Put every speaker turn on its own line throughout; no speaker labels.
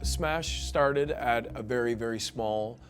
Smash started at a very, very small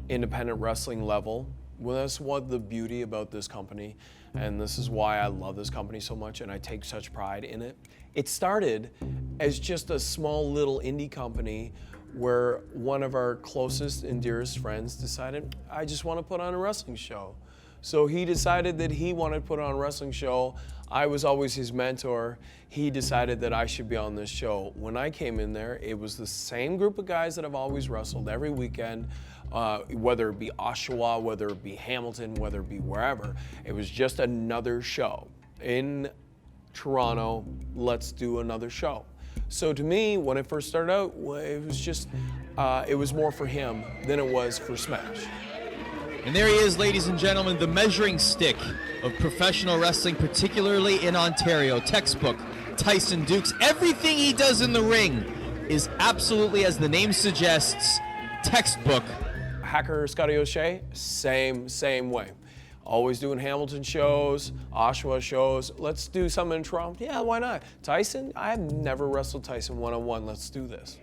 independent wrestling level. Well, that's what the beauty about this company, and this is why I love this company so much and I take such pride in it. It started as just a small little indie company where one of our closest and dearest friends decided, I just want to put on a wrestling show. So he decided that he wanted to put on a wrestling show. I was always his mentor. He decided that I should be on this show. When I came in there, it was the same group of guys that I've always wrestled every weekend, whether it be Oshawa, whether it be Hamilton, whether it be wherever. It was just another show. In Toronto, let's do another show. So to me, when it first started out, it was just, it was more for him than it was for Smash.
And there he is, ladies and gentlemen, the measuring stick of professional wrestling, particularly in Ontario. Textbook, Tyson Dux. Everything he does in the ring is absolutely, as the name suggests, textbook.
Hacker Scotty OShea, same way. Always doing Hamilton shows, Oshawa shows. Let's do something in Toronto. Yeah, why not? Tyson, I have never wrestled Tyson one-on-one. Let's do this.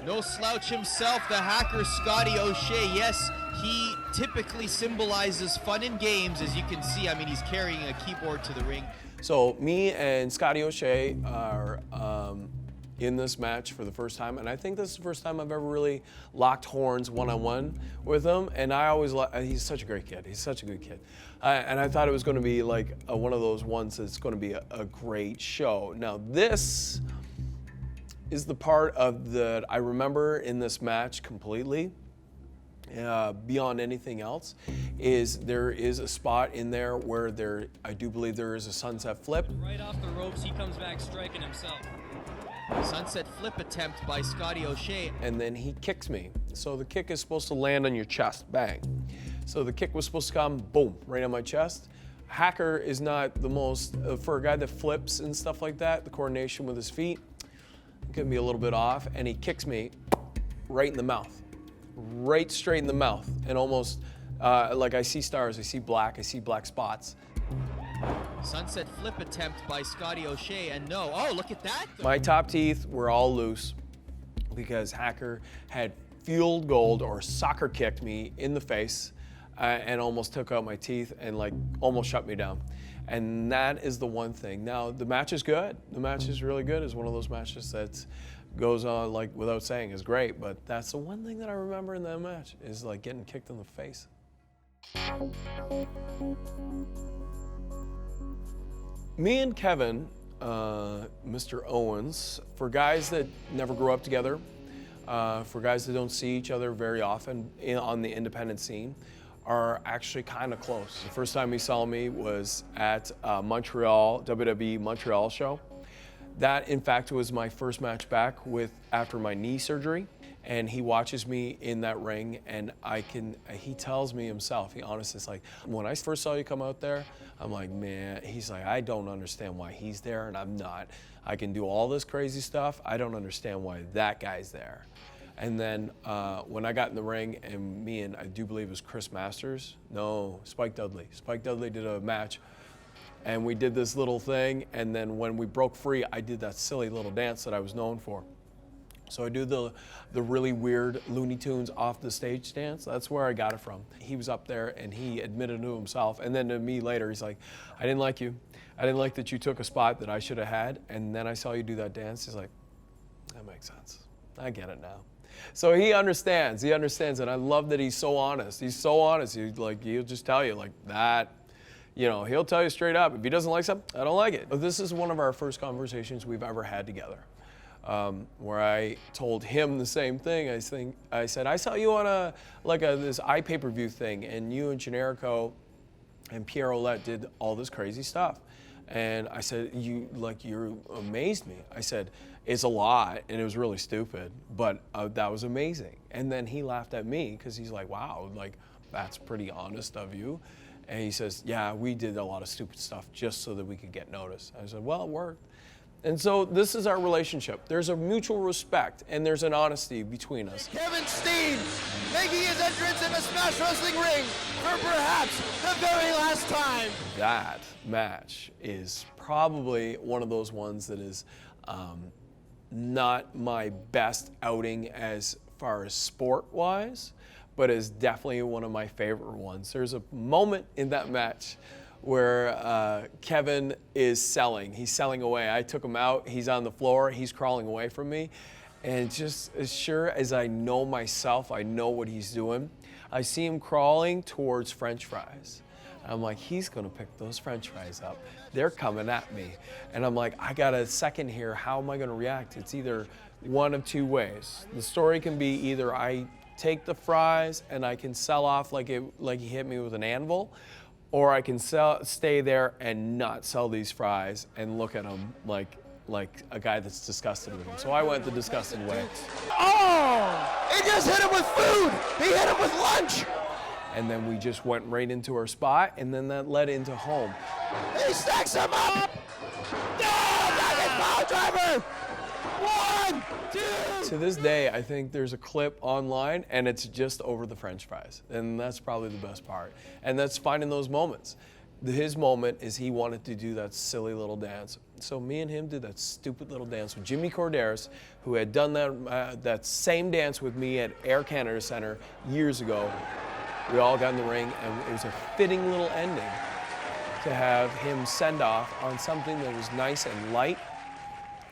No slouch himself, the hacker Scotty OShea. Yes, he typically symbolizes fun and games, as you can see. I mean, he's carrying a keyboard to the ring.
So me and Scotty OShea are in this match for the first time, and I think this is the first time I've ever really locked horns one-on-one with him, and I always, he's such a great kid. He's such a good kid. And I thought it was going to be like one of those ones that's going to be a great show. Now this is the part of that I remember in this match completely, beyond anything else, is there is a spot in there where I do believe there is a sunset flip.
Right off the ropes, he comes back striking himself.
Sunset flip attempt by Scotty OShea.
And then he kicks me. So the kick is supposed to land on your chest, bang. So the kick was supposed to come, boom, right on my chest. Hacker is not the most, for a guy that flips and stuff like that, the coordination with his feet can be a little bit off, and he kicks me right in the mouth. Right straight in the mouth, and almost like I see stars, I see black spots.
Sunset flip attempt by Scotty OShea, and no, oh, look at that.
My top teeth were all loose because Hacker had field gold or soccer kicked me in the face and almost took out my teeth and like almost shut me down. And that is the one thing. Now, the match is good. The match is really good. It's one of those matches that goes on, like, without saying is great, but that's the one thing that I remember in that match is like getting kicked in the face. Me and Kevin, Mr. Owens, for guys that never grew up together, for guys that don't see each other very often on the independent scene, are actually kind of close. The first time he saw me was at Montreal, WWE Montreal show. That, in fact, was my first match back after my knee surgery. And he watches me in that ring, and he tells me himself, he honestly is like, when I first saw you come out there, I'm like, man, he's like, I don't understand why he's there and I'm not. I can do all this crazy stuff. I don't understand why that guy's there. And then when I got in the ring, and me and I do believe it was Chris Masters, no, Spike Dudley. Spike Dudley did a match, and we did this little thing, and then when we broke free, I did that silly little dance that I was known for. So I do the really weird Looney Tunes off the stage dance. That's where I got it from. He was up there and he admitted to himself, and then to me later, he's like, I didn't like you. I didn't like that you took a spot that I should have had, and then I saw you do that dance. He's like, that makes sense. I get it now. So he understands, and I love that he's so honest. He's so honest, he'll just tell you like that. You know, he'll tell you straight up, if he doesn't like something, I don't like it. But this is one of our first conversations we've ever had together. Where I told him the same thing. I said, I saw you on this iPay-per-view thing, and you and Generico and Pierre Ouellette did all this crazy stuff. And I said, you amazed me. I said, it's a lot, and it was really stupid, but that was amazing. And then he laughed at me because he's like, wow, like that's pretty honest of you. And he says, yeah, we did a lot of stupid stuff just so that we could get noticed. I said, well, it worked. And so this is our relationship. There's a mutual respect and there's an honesty between us.
Kevin Steen making his entrance in the Smash Wrestling ring for perhaps the very last time.
That match is probably one of those ones that is not my best outing as far as sport-wise, but is definitely one of my favorite ones. There's a moment in that match where Kevin is selling. He's selling away. I took him out. He's on the floor. He's crawling away from me. And just as sure as I know myself, I know what he's doing. I see him crawling towards French fries. I'm like, he's gonna pick those French fries up. They're coming at me. And I'm like, I got a second here. How am I gonna react? It's either one of two ways. The story can be either I take the fries and I can sell off like he hit me with an anvil, or I can stay there and not sell these fries and look at them like a guy that's disgusted with them. So I went the disgusted way.
Oh! He just hit him with food! He hit him with lunch!
And then we just went right into our spot, and then that led into home.
He stacks him up! Power driver! 1, 2!
To this day, I think there's a clip online, and it's just over the French fries. And that's probably the best part. And that's finding those moments. His moment is he wanted to do that silly little dance. So me and him did that stupid little dance with Jimmy Corderas, who had done that same dance with me at Air Canada Centre years ago. We all got in the ring, and it was a fitting little ending to have him send off on something that was nice and light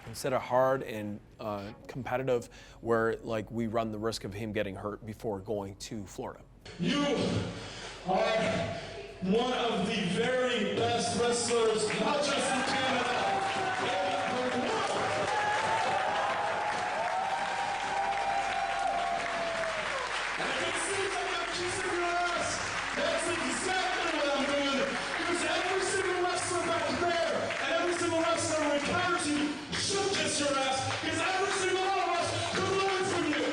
instead of hard and competitive, where like we run the risk of him getting hurt before going to Florida.
You are one of the very best wrestlers, not just in Canada. That's exactly what I'm doing. Because every single wrestler back there and every single wrestler who encounters you should kiss your ass. Because every single one of us could learn from you.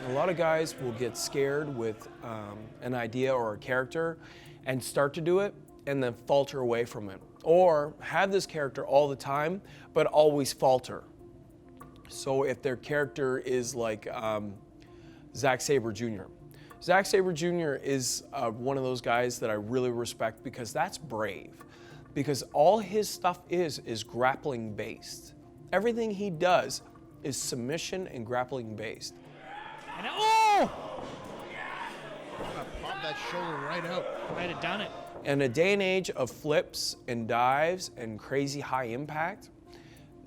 A lot of guys will get scared with an idea or a character and start to do it and then falter away from it. Or have this character all the time, but always falter. So if their character is like Zack Sabre Jr. Zack Sabre Jr. is one of those guys that I really respect because that's brave. Because all his stuff is grappling based. Everything he does is submission and grappling based.
And oh!
Pop that shoulder right out.
Might have done it.
In a day and age of flips and dives and crazy high impact,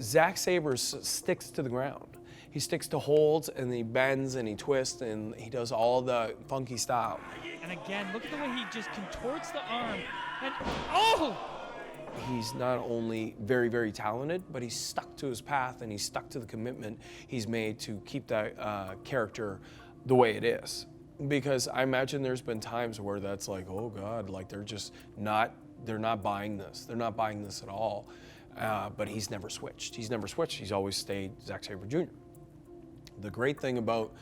Zack Sabre sticks to the ground. He sticks to holds and he bends and he twists and he does all the funky style.
And again, look at the way he just contorts the arm. And oh!
He's not only very, very talented, but he's stuck to his path and he's stuck to the commitment he's made to keep that character the way it is. Because I imagine there's been times where that's like, oh God, like they're not buying this. They're not buying this at all. But he's never switched. He's always stayed Zack Sabre Jr. The great thing about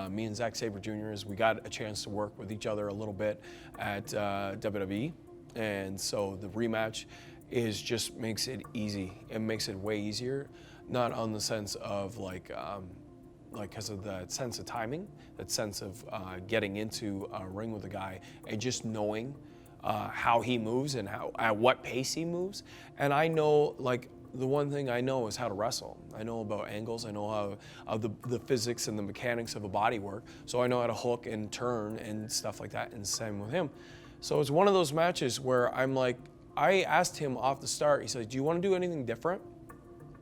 me and Zack Sabre Jr. is we got a chance to work with each other a little bit at WWE. And so the rematch just makes it easy. It makes it way easier, not on the sense of like because of that sense of timing, that sense of getting into a ring with a guy and just knowing how he moves and at what pace he moves. And I know, like, the one thing I know is how to wrestle. I know about angles. I know how the physics and the mechanics of a body work. So I know how to hook and turn and stuff like that. And same with him. So it's one of those matches where I'm like, I asked him off the start, he said, do you want to do anything different?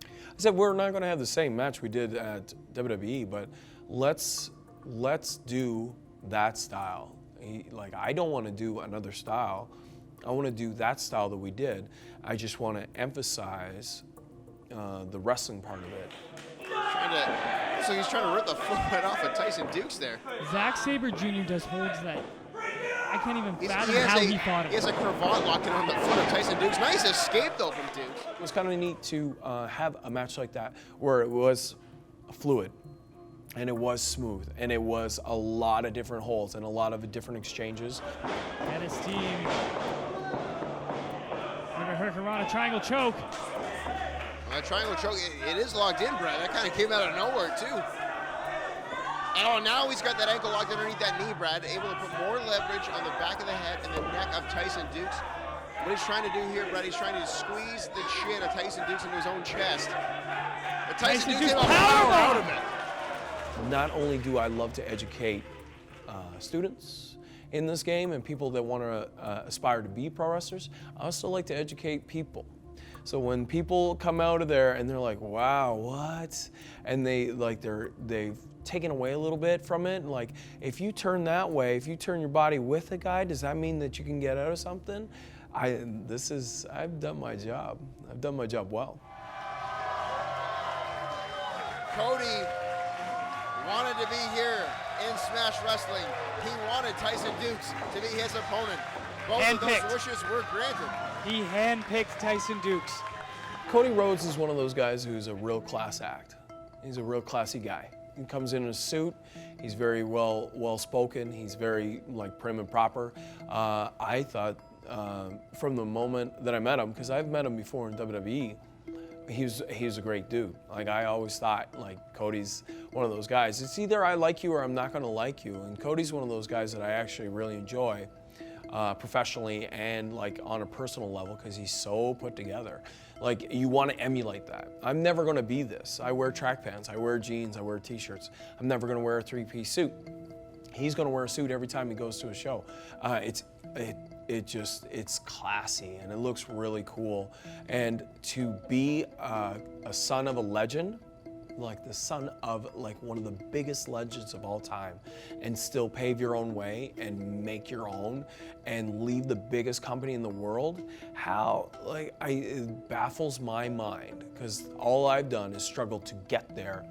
I said, we're not going to have the same match we did at WWE, but let's do that style. I don't want to do another style. I want to do that style that we did. I just want to emphasize the wrestling part of it.
So he's trying to rip the foot right off of Tyson Dux there.
Zack Sabre Jr. does holds that I can't even fathom
he
how he thought
He has a cravat locked in on the foot of Tyson Dux. Nice escape though from Dux.
It was kind of neat to have a match like that where it was fluid and it was smooth and it was a lot of different holds and a lot of different exchanges.
And his team. Hurricanrana triangle choke.
That triangle choke, it is locked in, Brad. That kind of came out of nowhere, too. And oh, now he's got that ankle locked underneath that knee, Brad, able to put more leverage on the back of the head and the neck of Tyson Dux. What he's trying to do here, Brad, he's trying to squeeze the chin of Tyson Dux into his own chest. But Tyson Dux able to power out of it.
Not only do I love to educate students in this game and people that want to aspire to be pro wrestlers, I also like to educate people. So when people come out of there and they're like, wow, what? And they've taken away a little bit from it. Like, if you turn that way, if you turn your body with a guy, does that mean that you can get out of something? I've done my job. I've done my job well.
Cody wanted to be here in Smash Wrestling. He wanted Tyson Dux to be his opponent. Both of those wishes were granted.
He handpicked Tyson Dux.
Cody Rhodes is one of those guys who's a real class act. He's a real classy guy. He comes in a suit. He's very well spoken. He's very prim and proper. I thought from the moment that I met him, because I've met him before in WWE, he was a great dude. I always thought Cody's one of those guys. It's either I like you or I'm not going to like you. And Cody's one of those guys that I actually really enjoy. Professionally and on a personal level, because he's so put together. You want to emulate that. I'm never going to be this. I wear track pants, I wear jeans, I wear t-shirts. I'm never going to wear a three-piece suit. He's going to wear a suit every time he goes to a show. It's classy and it looks really cool. And to be a son of a legend, the son of one of the biggest legends of all time, and still pave your own way and make your own and leave the biggest company in the world, it baffles my mind, because all I've done is struggle to get there.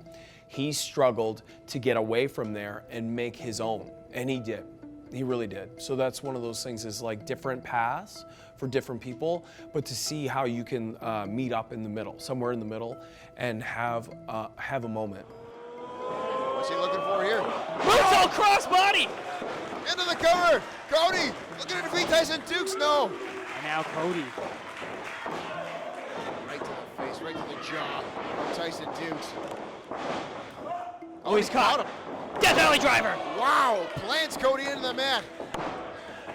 He struggled to get away from there and make his own, and he did. He really did. So that's one of those things, is different paths for different people, but to see how you can meet up in the middle, somewhere in the middle, and have a moment.
What's he looking for here?
Brutal crossbody!
Into the cover! Cody looking to defeat Tyson Dux, no!
And now Cody.
Right to the face, right to the jaw of Tyson Dux.
Oh, he's caught him. Death Valley driver!
Wow, plants Cody into the mat.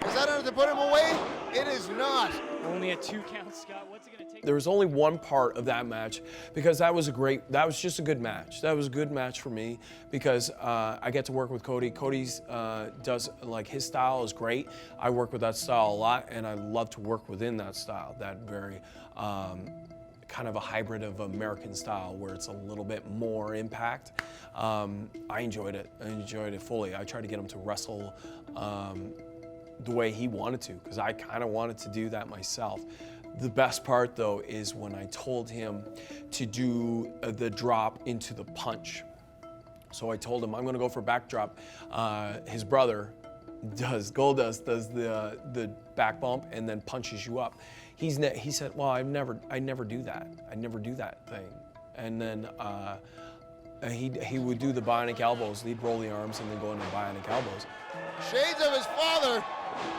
Is that enough to put him away? It is not.
Only a 2 count, Scott. What's it going to take?
There was only one part of that match, because that was just a good match. That was a good match for me, because I get to work with Cody. Cody's does, his style is great. I work with that style a lot, and I love to work within that style, that very kind of a hybrid of American style, where it's a little bit more impact. I enjoyed it. I enjoyed it fully. I tried to get him to wrestle the way he wanted to, because I kind of wanted to do that myself. The best part, though, is when I told him to do the drop into the punch. So I told him, I'm going to go for a backdrop. His brother Goldust does the back bump and then punches you up. He said, well, I never do that. I never do that thing. And then he would do the bionic elbows. He'd roll the arms and then go into bionic elbows.
Shades of his father.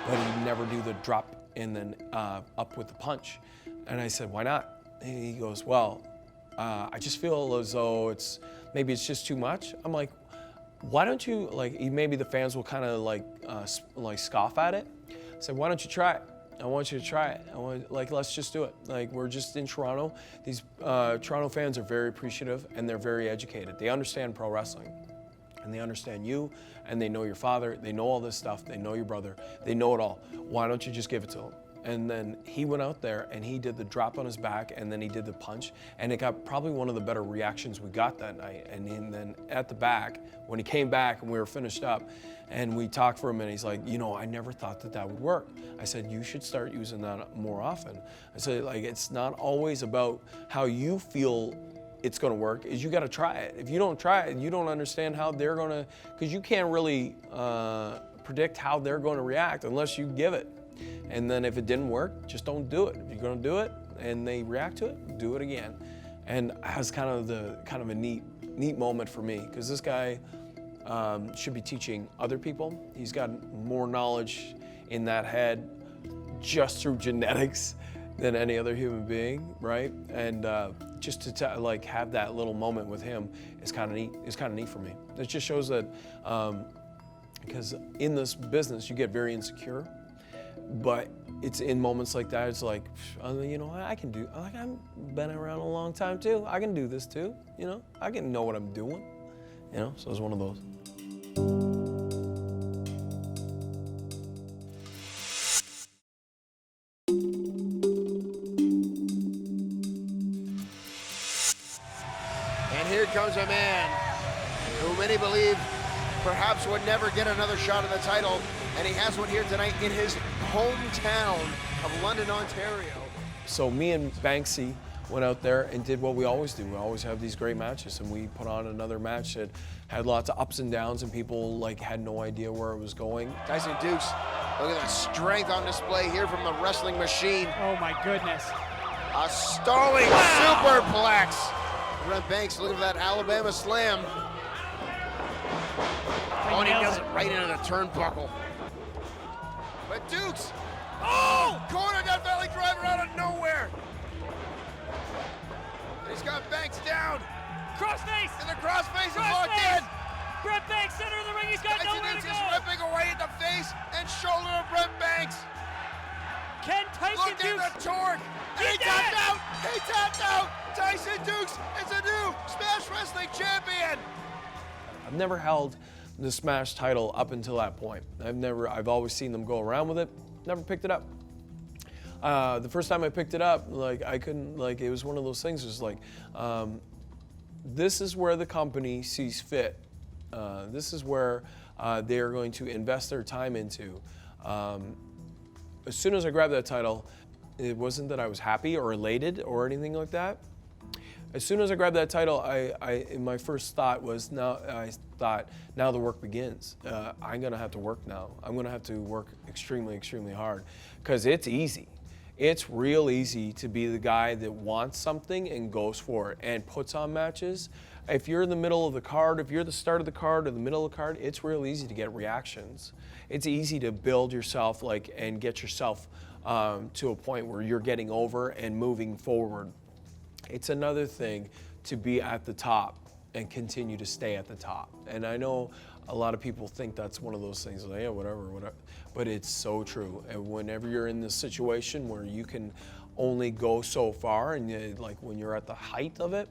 But he'd never do the drop and then up with the punch. And I said, why not? And he goes, well, I just feel as though maybe it's just too much. I'm like, why don't you, maybe the fans will kind of scoff at it. I said, why don't you try it? I want you to try it. Let's just do it. We're just in Toronto. These Toronto fans are very appreciative and they're very educated. They understand pro wrestling. And they understand you, and they know your father, they know all this stuff, they know your brother, they know it all. Why don't you just give it to him? And then he went out there and he did the drop on his back, and then he did the punch, and it got probably one of the better reactions we got that night. And then at the back, when he came back and we were finished up, and we talked for a minute, he's like, I never thought that would work. I said, you should start using that more often. I said, it's not always about how you feel it's going to work, is you got to try it. If you don't try it, you don't understand how they're going to, because you can't really predict how they're going to react unless you give it. And then if it didn't work, just don't do it. If you're going to do it and they react to it, do it again. And that was kind of a neat moment for me, because this guy should be teaching other people. He's got more knowledge in that head just through genetics than any other human being, right? And just to like have that little moment with him is kind of neat. It's kind of neat for me. It just shows that because in this business you get very insecure, but it's in moments like that. It's like, you know, I can do. Like I've been around a long time too. I can do this too. You know, I can know what I'm doing. You know, so it's one of those.
And here comes a man who many believe perhaps would never get another shot at the title, and he has one here tonight in his hometown of London, Ontario.
So me and Banksy went out there and did what we always do. We always have these great matches, and we put on another match that had lots of ups and downs, and people like had no idea where it was going.
Tyson Dux, look at the strength on display here from the wrestling machine.
Oh my goodness.
A stalling superplex. Brent Banks looking for that Alabama slam. Oh, and he does it right into the turnbuckle. But Dux, oh, corner that valley driver out of nowhere. And he's got Banks down.
Crossface.
And the crossface is locked in.
Brent Banks, center of the ring. He's got
Tyson
nowhere
Dux
to
is
go.
ripping away at the face and shoulder of Brent Banks.
Can Tyson
Look at
Dux?
the torque. And he tapped out. He tapped out. Tyson Dux is a new Smash Wrestling champion.
I've never held the Smash title up until that point. I've always seen them go around with it. Never picked it up. The first time I picked it up, like I couldn't, like it was one of those things. It was like, this is where the company sees fit. This is where they are going to invest their time into. As soon as I grabbed that title, it wasn't that I was happy or elated or anything like that. As soon as I grabbed that title, my first thought was now the work begins. I'm gonna have to work now. I'm gonna have to work extremely, extremely hard, because it's easy. It's real easy to be the guy that wants something and goes for it and puts on matches. If you're in the middle of the card, if you're the start of the card or the middle of the card, it's real easy to get reactions. It's easy to build yourself and get yourself to a point where you're getting over and moving forward. It's another thing to be at the top and continue to stay at the top. And I know a lot of people think that's one of those things, like, yeah, whatever, but it's so true. And whenever you're in this situation where you can only go so far, and like when you're at the height of it,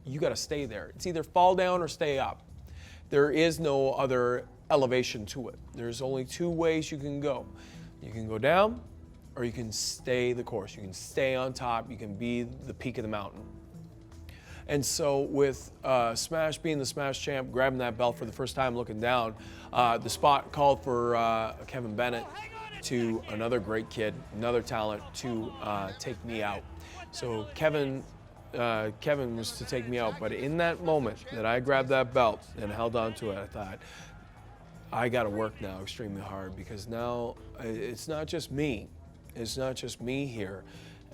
you gotta stay there. It's either fall down or stay up. There is no other elevation to it. There's only two ways you can go. You can go down, or you can stay the course. You can stay on top. You can be the peak of the mountain. And so with Smash being the Smash champ, grabbing that belt for the first time, looking down, the spot called for Kevin Bennett, to another great kid, another talent, to take me out. So Kevin was to take me out, but in that moment that I grabbed that belt and held on to it, I thought, I gotta work now extremely hard, because now it's not just me. It's not just me here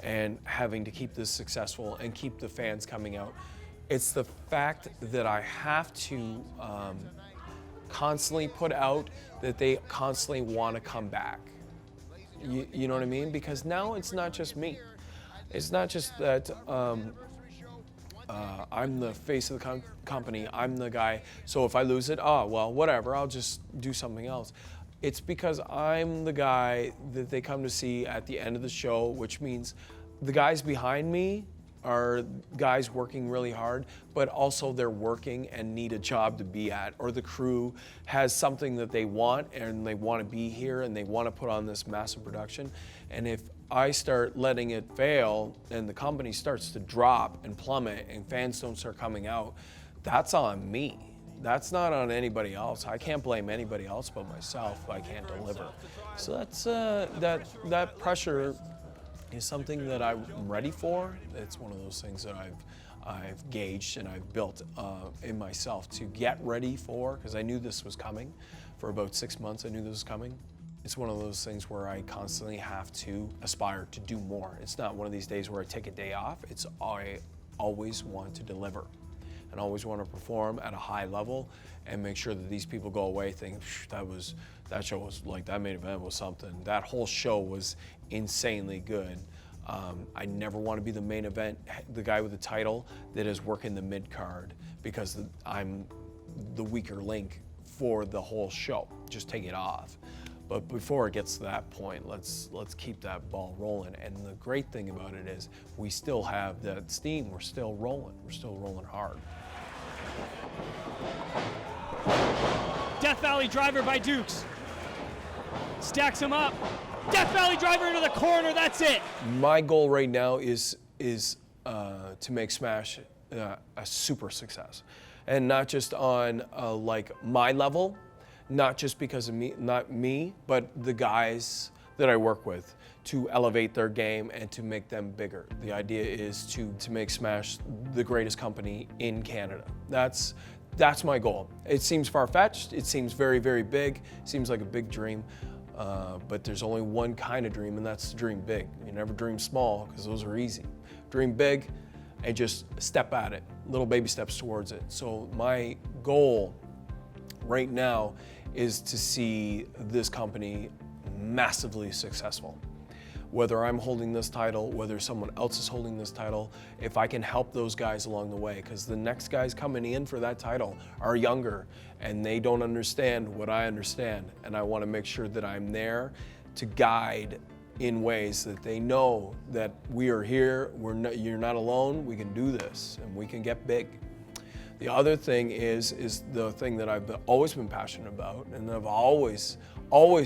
and having to keep this successful and keep the fans coming out. It's the fact that I have to constantly put out that they constantly want to come back. You know what I mean? Because now it's not just me. It's not just that I'm the face of the company, I'm the guy, so if I lose it, oh, well, whatever, I'll just do something else. It's because I'm the guy that they come to see at the end of the show, which means the guys behind me are guys working really hard, but also they're working and need a job to be at, or the crew has something that they want and they want to be here and they want to put on this massive production. And if I start letting it fail and the company starts to drop and plummet and fans don't start coming out, that's on me. That's not on anybody else. I can't blame anybody else but myself if I can't deliver. So that's that pressure is something that I'm ready for. It's one of those things that I've gauged and I've built in myself to get ready for, because I knew this was coming. For about 6 months, I knew this was coming. It's one of those things where I constantly have to aspire to do more. It's not one of these days where I take a day off. It's I always want to deliver and always want to perform at a high level and make sure that these people go away thinking, that show was like, that main event was something. That whole show was insanely good. I never want to be the main event, the guy with the title that is working the mid card, because I'm the weaker link for the whole show. Just take it off. But before it gets to that point, let's keep that ball rolling. And the great thing about it is we still have that steam. We're still rolling. We're still rolling hard.
Death Valley driver by Dux. Stacks him up. Death Valley driver into the corner. That's it.
My goal right now is to make Smash a super success, and not just on like my level, not just because of me, not me, but the guys that I work with, to elevate their game and to make them bigger. The idea is to make Smash the greatest company in Canada. That's my goal. It seems far-fetched. It seems very, very big. It seems like a big dream. But there's only one kind of dream, and that's to dream big. You never dream small, because those are easy. Dream big and just step at it, little baby steps towards it. So my goal right now is to see this company massively successful. Whether I'm holding this title, whether someone else is holding this title, if I can help those guys along the way, because the next guys coming in for that title are younger and they don't understand what I understand, and I want to make sure that I'm there to guide in ways that they know that we are here, you're not alone, we can do this, and we can get big. The other thing is the thing that I've always been passionate about, and I've always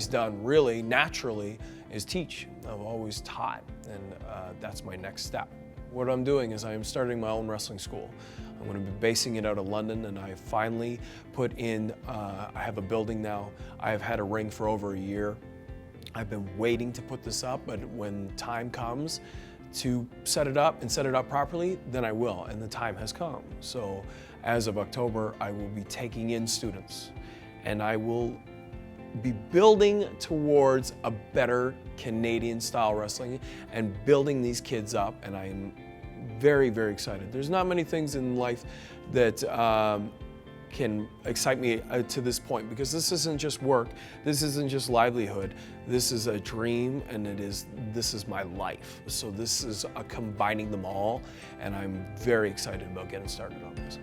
done really naturally, is teach. I've always taught, and that's my next step. What I'm doing is I'm starting my own wrestling school. I'm going to be basing it out of London, and I finally put in, I have a building now. I have had a ring for over a year. I've been waiting to put this up, but when time comes to set it up and set it up properly, then I will, and the time has come. So as of October, I will be taking in students, and I will be building towards a better Canadian style wrestling and building these kids up, and I'm very, very excited. There's not many things in life that can excite me to this point, because this isn't just work, this isn't just livelihood, this is a dream, and this is my life. So this is combining them all, and I'm very excited about getting started on this.